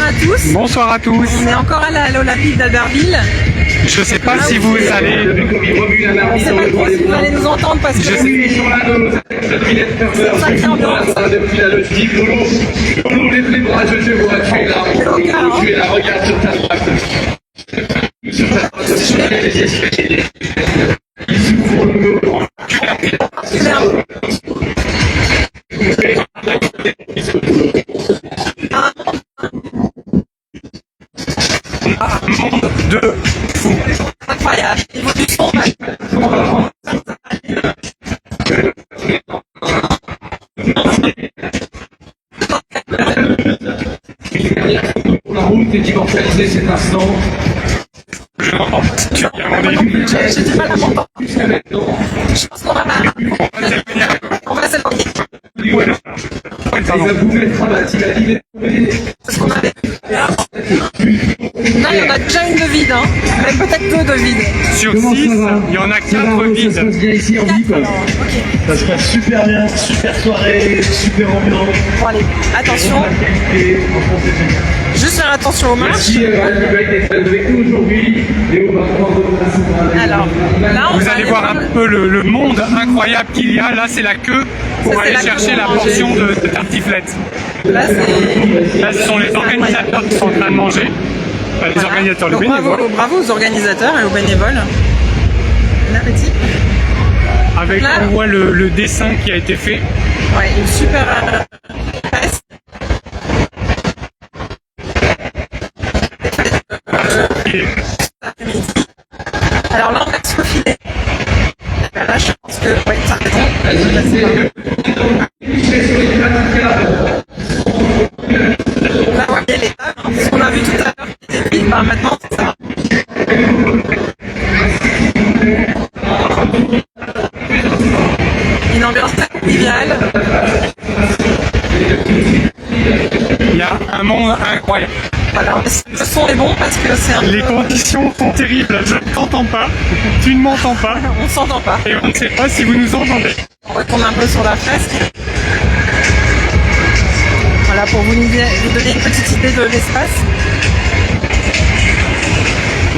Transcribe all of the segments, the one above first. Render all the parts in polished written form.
à tous. Bonsoir à tous. On est encore à l'Olympique d'Albertville. Je sais pas si vous allez... On ne sait pas trop si vous allez nous entendre parce que c'est une sacrée ambiance. Depuis la logique, on ouvre les bras, je te vois, tu es là, tu es là, regarde sur ta droite. Sur ta droite, de fou. Incroyable. Niveau du son, la route est immortalisée cet instant. j'ai du mal à m'entendre. Je pense qu'on va s'éloigner. Ils avouent mettre à bâti la liberté. C'est ce qu'on avait. Là, il y en a déjà une de vide, hein. Mais peut-être deux de vide. Sur 6, il y en a 4 vides. Ça se passe bien ici en VIP. Ça se passe super bien, super soirée, super ambiance. Bon, allez, attention. Juste faire attention aux marches. Merci d'être avec nous aujourd'hui. Alors, là, on Vous va allez voir un peu le monde incroyable qu'il y a. Là, c'est la queue pour Ça, c'est aller la queue chercher pour la manger. portion de tartiflette. Là, c'est... Là, ce sont les organisateurs qui sont en train de manger. Enfin, les organisateurs, les Donc, bénévoles. bravo aux organisateurs et aux bénévoles. Bon appétit. Avec, Là. on voit le dessin qui a été fait. Ouais, une super presse. Et Alors là, on va se faufiler. Là, je pense que... Oui, ça raison. Là, on voit bien les tables. Hein. Ce qu'on a vu tout à l'heure qui était vide, ben, maintenant, c'est ça. Une ambiance très conviviale. il y a un monde incroyable. Voilà, le son est bon parce que c'est un... Les conditions sont terribles. Je ne t'entends pas. Tu ne m'entends pas. On s'entend pas. Et on ne sait pas si vous nous entendez. On retourne un peu sur la fresque. Voilà, pour vous donner une petite idée de l'espace.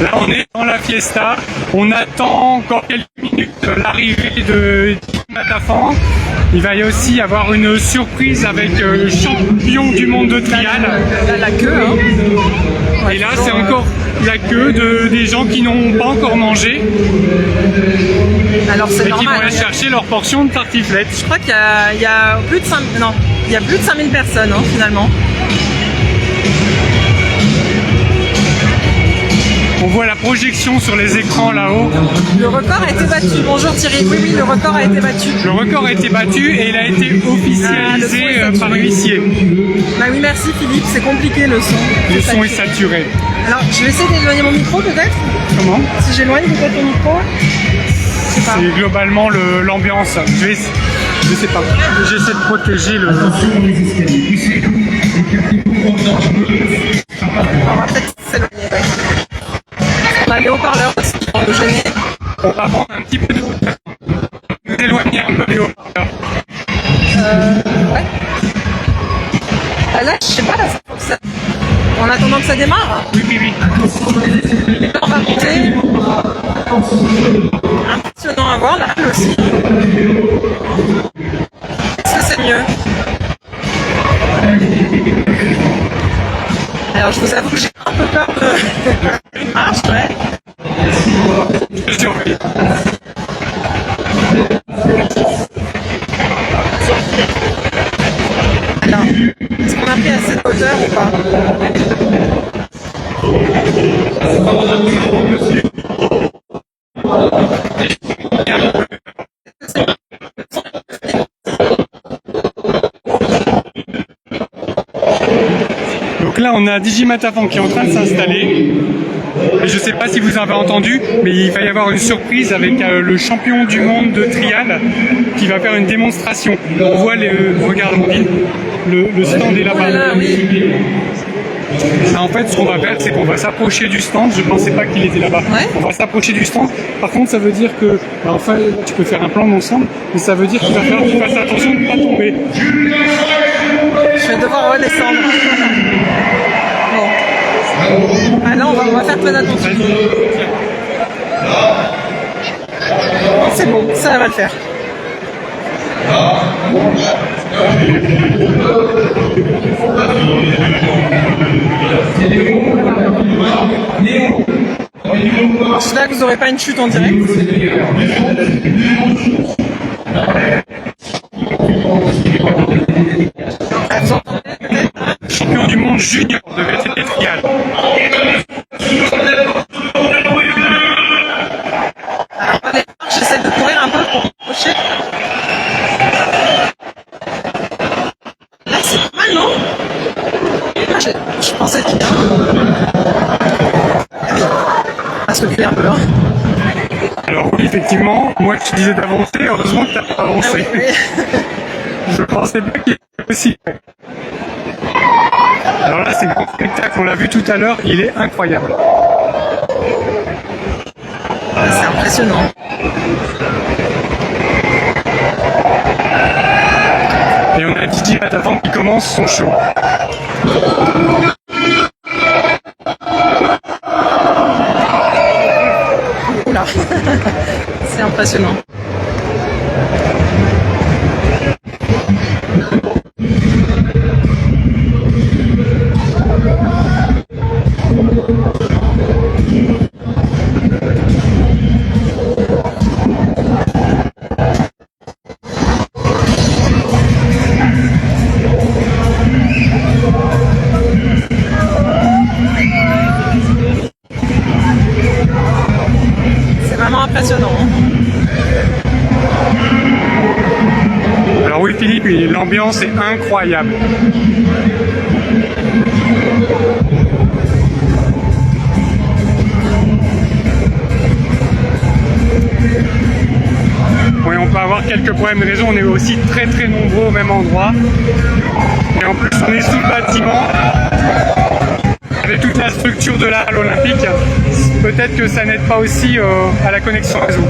Là, on est dans la fiesta. On attend encore quelques minutes l'arrivée de Matafan. Il va y aussi avoir une surprise avec le champion du monde de trial. Là, la queue, hein. Ouais, Et là, toujours, c'est encore la queue des gens qui n'ont pas encore mangé alors c'est et qui vont normal. aller chercher leur portion de tartiflette. Je crois qu'il y a plus de 5... Non, il y a plus de 5000 personnes, hein, finalement. On voit la projection sur les écrans là-haut. Le record a été battu. Bonjour Thierry. Oui, le record a été battu. Le record a été battu et il a été officialisé par l'huissier. Bah oui, merci Philippe. C'est compliqué le son. Le son est saturé. Alors, je vais essayer d'éloigner mon micro peut-être. Comment? Si j'éloigne peut-être mon micro. Je sais pas. C'est globalement l'ambiance. Je sais pas. J'essaie de protéger le... On va peut-être s'éloigner. Ouais. On a les haut-parleurs aussi pour nous gêner. On va prendre un petit peu de... Nous éloigner un peu les haut-parleurs. Ouais. Ah, là, je sais pas, là, faut que ça... En attendant que ça démarre, Oui, oui, oui. on va monter. Impressionnant à voir, là aussi. Est-ce que c'est mieux? Alors, je vous avoue que j'ai un peu peur de marche, ouais. Je surveille. Alors, est-ce qu'on a pris assez de hauteur ou pas? Donc là, on a Digimatafan qui est en train de s'installer. Et je ne sais pas si vous avez entendu, mais il va y avoir une surprise avec le champion du monde de trial qui va faire une démonstration. On voit regarde mobile, le stand est là-bas. Oh là là, oui. En fait, ce qu'on va faire, c'est qu'on va s'approcher du stand. Je ne pensais pas qu'il était là-bas. Ouais. On va s'approcher du stand. Par contre, ça veut dire que, enfin, tu peux faire un plan d'ensemble, mais ça veut dire qu'il va falloir que tu fasses attention de ne pas tomber. Je vais devoir redescendre. Bon. très attention. C'est bon, ça va le faire. J'espère que vous n'aurez pas une chute en direct. Champion du monde junior de VTT trial. Alors, j'essaie de courir un peu pour approcher. Là, c'est pas mal, non? Je pensais être bien. À se reculer un peu. Hein. Alors oui, effectivement, moi je te disais d'avancer, heureusement que tu n'as pas avancé. Ah oui, oui. Je pensais pas qu'il était possible. Alors là, c'est le grand spectacle, on l'a vu tout à l'heure, il est incroyable. C'est impressionnant. Et on a Didier Matafan qui commence son show. Oula, c'est impressionnant. C'est vraiment impressionnant. Alors oui Philippe, l'ambiance est incroyable. Oui, on peut avoir quelques problèmes de réseau, on est aussi très très nombreux au même endroit. Et en plus on est sous le bâtiment, avec toute la structure de la halle olympique. Peut-être que ça n'aide pas aussi à la connexion réseau.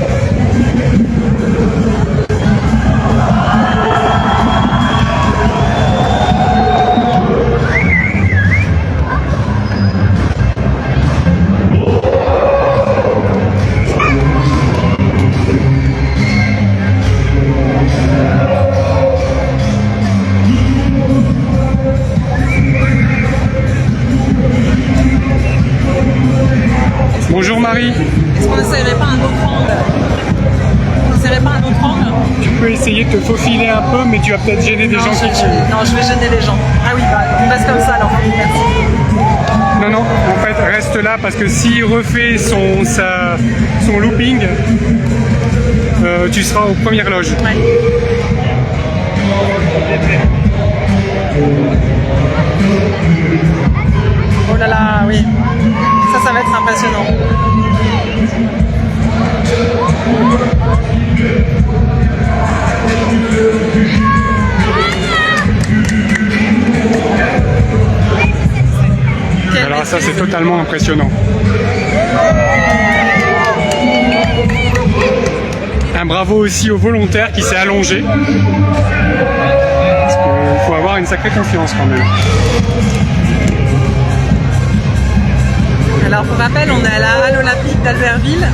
Bonjour Marie. Est-ce qu'on n'essayerait pas un autre angle? On n'essayerait pas un autre angle? Tu peux essayer de te faufiler un peu, mais tu vas peut-être gêner des gens qui... Non, je vais gêner les gens. Ah oui, bah, on reste comme ça alors. Merci. Non, non, en fait, reste là parce que s'il refait son looping, tu seras aux premières loges. Ouais. Oh là là, oui. Ça va être impressionnant. Alors ça, c'est totalement impressionnant. Un bravo aussi au volontaire qui s'est allongé. Parce qu'il faut avoir une sacrée confiance quand même. Alors pour rappel, on est à la halle olympique d'Albertville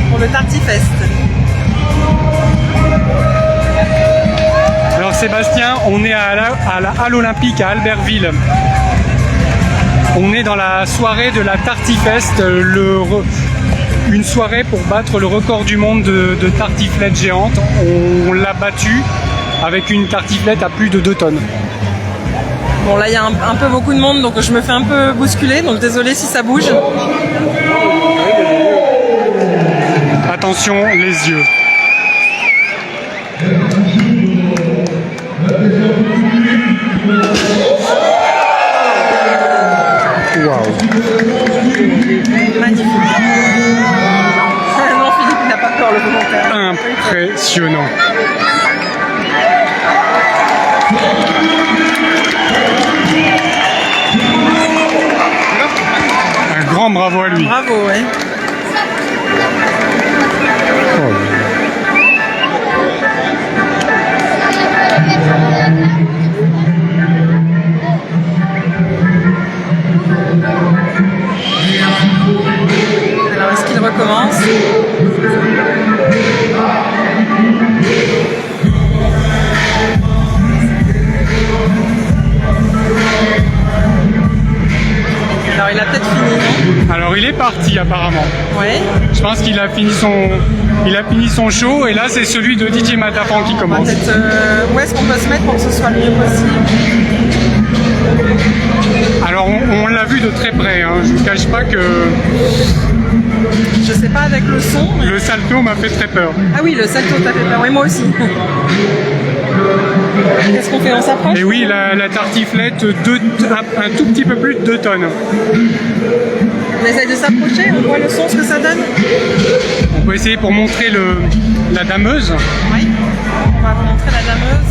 pour le Tartifest. Alors Sébastien, on est à la halle olympique à Albertville. On est dans la soirée de la Tartifest, une soirée pour battre le record du monde de tartiflette géante. On l'a battu avec une tartiflette à plus de 2 tonnes. Bon là il y a un peu beaucoup de monde donc je me fais un peu bousculer, donc désolé si ça bouge. Attention les yeux. Waouh. Magnifique. Non Philippe il n'a pas peur le volontaire. Impressionnant. Un grand bravo à lui. Bravo, ouais. Oh. parti apparemment. Ouais. Je pense qu'il a fini son show et là c'est celui de DJ Matafan qui commence. Peut-être où est-ce qu'on peut se mettre pour que ce soit le mieux possible? Alors on l'a vu de très près, hein. Je vous cache pas que Je sais pas avec le son. Mais... le salto m'a fait très peur. Ah oui, le salto t'a fait peur, oui moi aussi. Qu'est-ce qu'on fait? On s'approche? Et oui, la tartiflette, un tout petit peu plus de 2 tonnes. On essaye de s'approcher, on voit le son, ce que ça donne. On peut essayer pour montrer la dameuse. Oui, on va vous montrer la dameuse.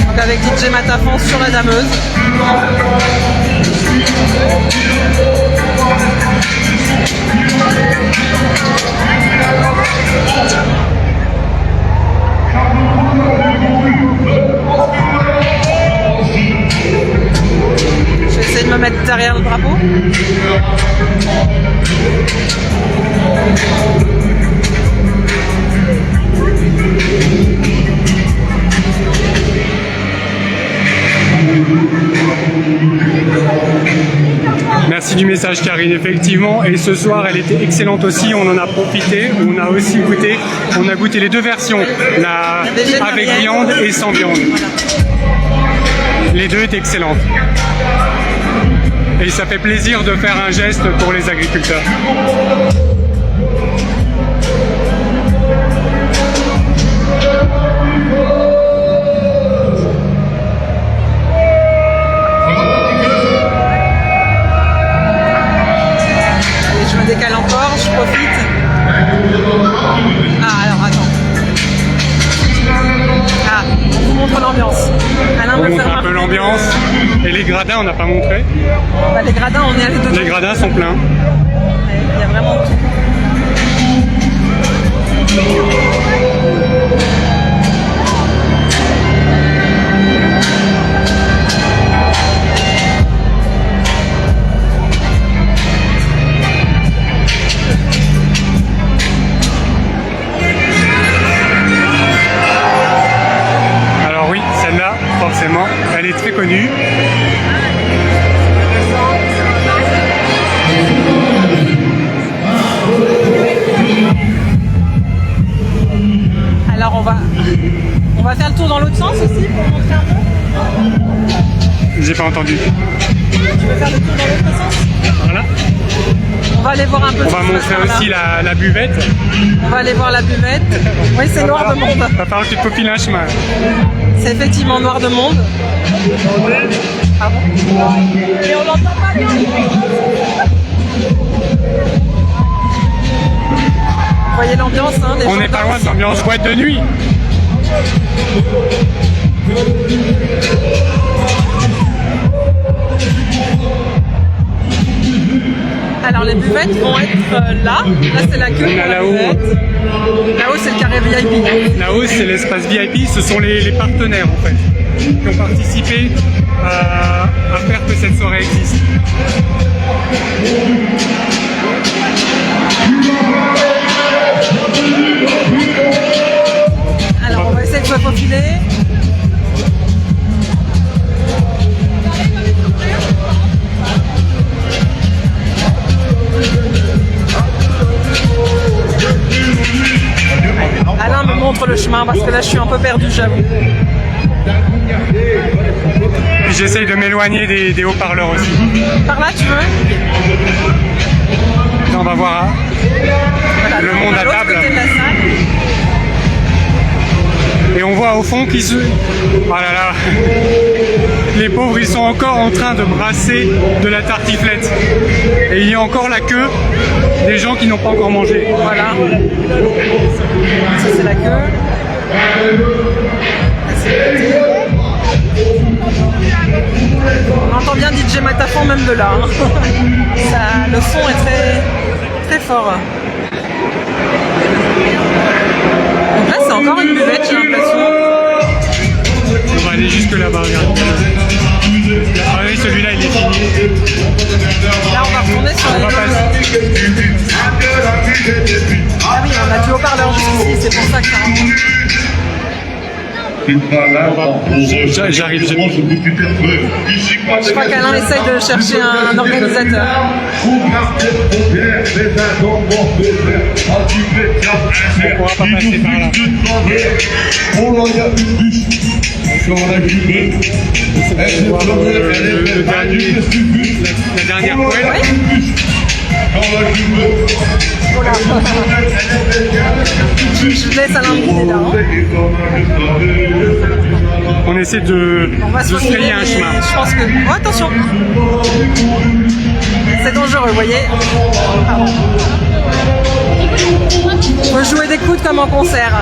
Donc avec DJ Matafan sur la dameuse. Je vais essayer de me mettre derrière le drapeau. Merci du message Karine, effectivement, et ce soir elle était excellente aussi, on en a profité, on a aussi goûté, on a goûté les deux versions, la avec viande et sans viande. Les deux étaient excellentes. Et ça fait plaisir de faire un geste pour les agriculteurs. Je me décale encore, je profite. Ah, alors attends. Ah, on vous montre l'ambiance. Alain On me fait montre un peu remarquer. l'ambiance. Et les gradins, on n'a pas montré. Bah, les gradins, on est allé dedans. Les gradins sont pleins. Il y a vraiment tout. Alors oui, celle-là, forcément, elle est très connue. Alors on va faire le tour dans l'autre sens aussi pour montrer un peu. J'ai pas entendu. Tu veux faire le tour dans l'autre sens? Voilà. On va aller voir un peu. On ce va qui se montrer passe par aussi là. la buvette. On va aller voir la buvette. Oui, c'est noir de monde. Va falloir que tu te faufiles un chemin. C'est effectivement noir de monde. Ah bon? Et on l'entend pas bien. Vous voyez l'ambiance, hein? On n'est pas loin de l'ambiance boîte de nuit. Alors les buvettes vont être là. Là c'est la queue On a pour la là-haut. buvette. Là-haut c'est le carré VIP. Là-haut, c'est l'espace VIP. Ce sont les partenaires, en fait, qui ont participé à faire que cette soirée existe. Alors on va essayer de se faufiler. Alain me montre le chemin parce que là je suis un peu perdu, j'avoue. J'essaye de m'éloigner des haut-parleurs aussi. Par là tu veux? On va voir Voilà, le on monde va à l'autre table. côté de la salle. Et on voit au fond qu'ils se... Oh là là. Les pauvres, ils sont encore en train de brasser de la tartiflette. Et il y a encore la queue des gens qui n'ont pas encore mangé. Voilà. Ça c'est la queue. On entend bien DJ Matafan même de là. Hein. Le son est très, très fort. Donc là c'est encore une buvette, j'ai l'impression. On va aller jusque là-bas, regarde. Ah oui, celui-là, il est fini. Là on va retourner sur On les va deux. passer. Ah oui, on a du haut-parleur jusqu'ici, c'est pour ça que ça remonte. J'arrive. Je crois qu'Alain essaye de chercher un organisateur. On pourra pas passer par là. La dernière poêle. Voilà. Je laisse Alain monter là. On essaie de On va se frayer un chemin. Je pense que... Oh, attention. C'est dangereux, vous voyez. Faut jouer des coudes comme en concert.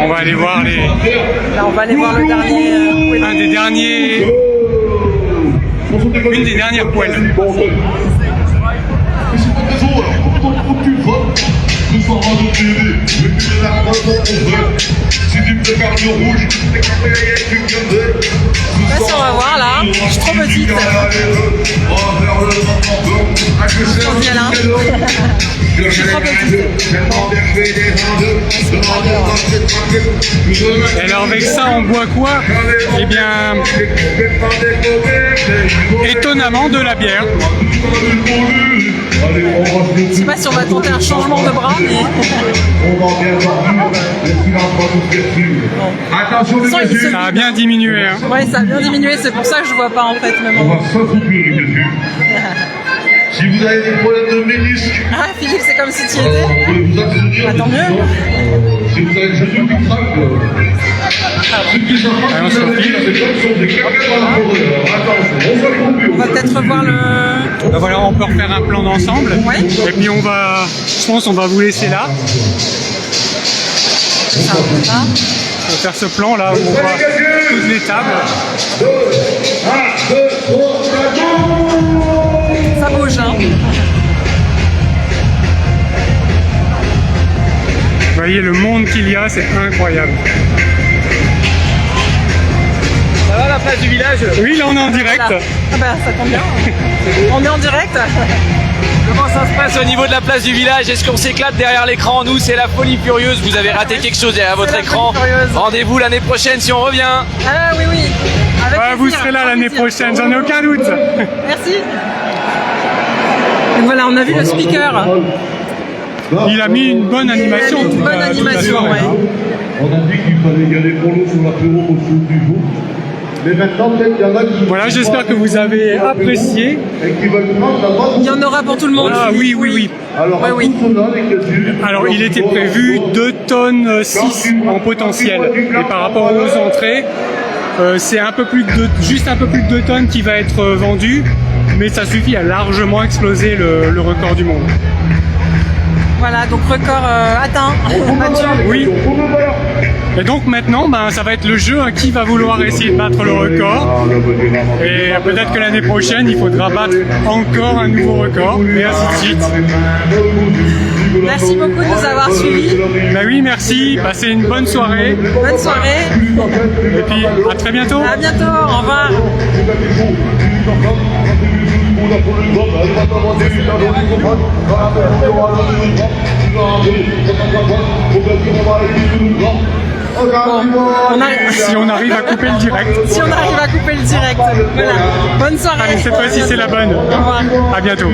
On va aller voir les... Là, on va aller voir le dernier. un des derniers... Une des dernières poêles. Là, si on va voir là, je suis trop petite. On dit Alain. Je suis trop petite. Et alors avec ça, on boit quoi? Eh bien, étonnamment de la bière. Je sais pas si on va tenter un changement de bras, mais... Ça a bien diminué. Hein. Ouais, ça a bien diminué, c'est pour ça que je vois pas en fait même. On va s'accoutumer dessus. Si vous avez des problèmes de ménisque, Ah, Philippe, c'est comme si tu y étais. vous pouvez vous abstenir. Bah, tant mieux. Si vous avez des genoux qui craquent, ceux qui sont Allez, on se refile. c'est comme sont des caméras dans la forêt. Attention, on s'accoutume. On va peut-être revoir le... Ben voilà, on peut refaire un plan d'ensemble. Ouais. Et puis on va, je pense, on va vous laisser là. Ça, on va. On va faire ce plan là où on voit toutes les tables. Ça bouge, hein. Vous voyez le monde qu'il y a, c'est incroyable. Ça va la place du village? Oui, là on est en direct. Voilà. Ah bah, ça tombe bien. On est en direct. Comment ça se passe au niveau de la place du village? Est-ce qu'on s'éclate derrière l'écran? Nous, c'est la folie furieuse. Vous avez raté quelque chose derrière votre la écran. folie furieuse. Rendez-vous l'année prochaine si on revient. Ah oui, oui. Avec Ouais, vous plaisir, serez là avec l'année plaisir. prochaine, j'en ai aucun doute. Merci. Donc voilà, on a vu le speaker. Il a mis une bonne animation. Une bonne animation, ouais. On a dit qu'il fallait y aller pour l'eau sur l'apéro au sud du jour. Mais maintenant, peut-être qu'il y en a qui... Voilà, j'espère que vous avez apprécié. Et qui veulent prendre la base. Il y en aura pour tout le monde. Ah oui, oui, oui. Alors, Ouais, oui. tout cela, les calculs... Alors, il était prévu 2 tonnes 6 en potentiel. Et par rapport aux entrées, c'est un peu plus de juste un peu plus de 2 tonnes qui va être vendu. Mais ça suffit à largement exploser le record du monde. Voilà, donc record atteint. Battu. Oui. Et donc maintenant, ben, ça va être le jeu à qui va vouloir essayer de battre le record. Et peut-être que l'année prochaine, il faudra battre encore un nouveau record, et ainsi de suite. Merci beaucoup de nous avoir suivis. Ben oui, merci. Passez une bonne soirée. Bonne soirée. Et puis, à très bientôt. À bientôt. Au revoir. On a... Si on arrive à couper le direct. Si on arrive à couper le direct. Voilà. Bonne soirée. Allez, cette fois-ci, c'est la bonne. Au revoir. À bientôt.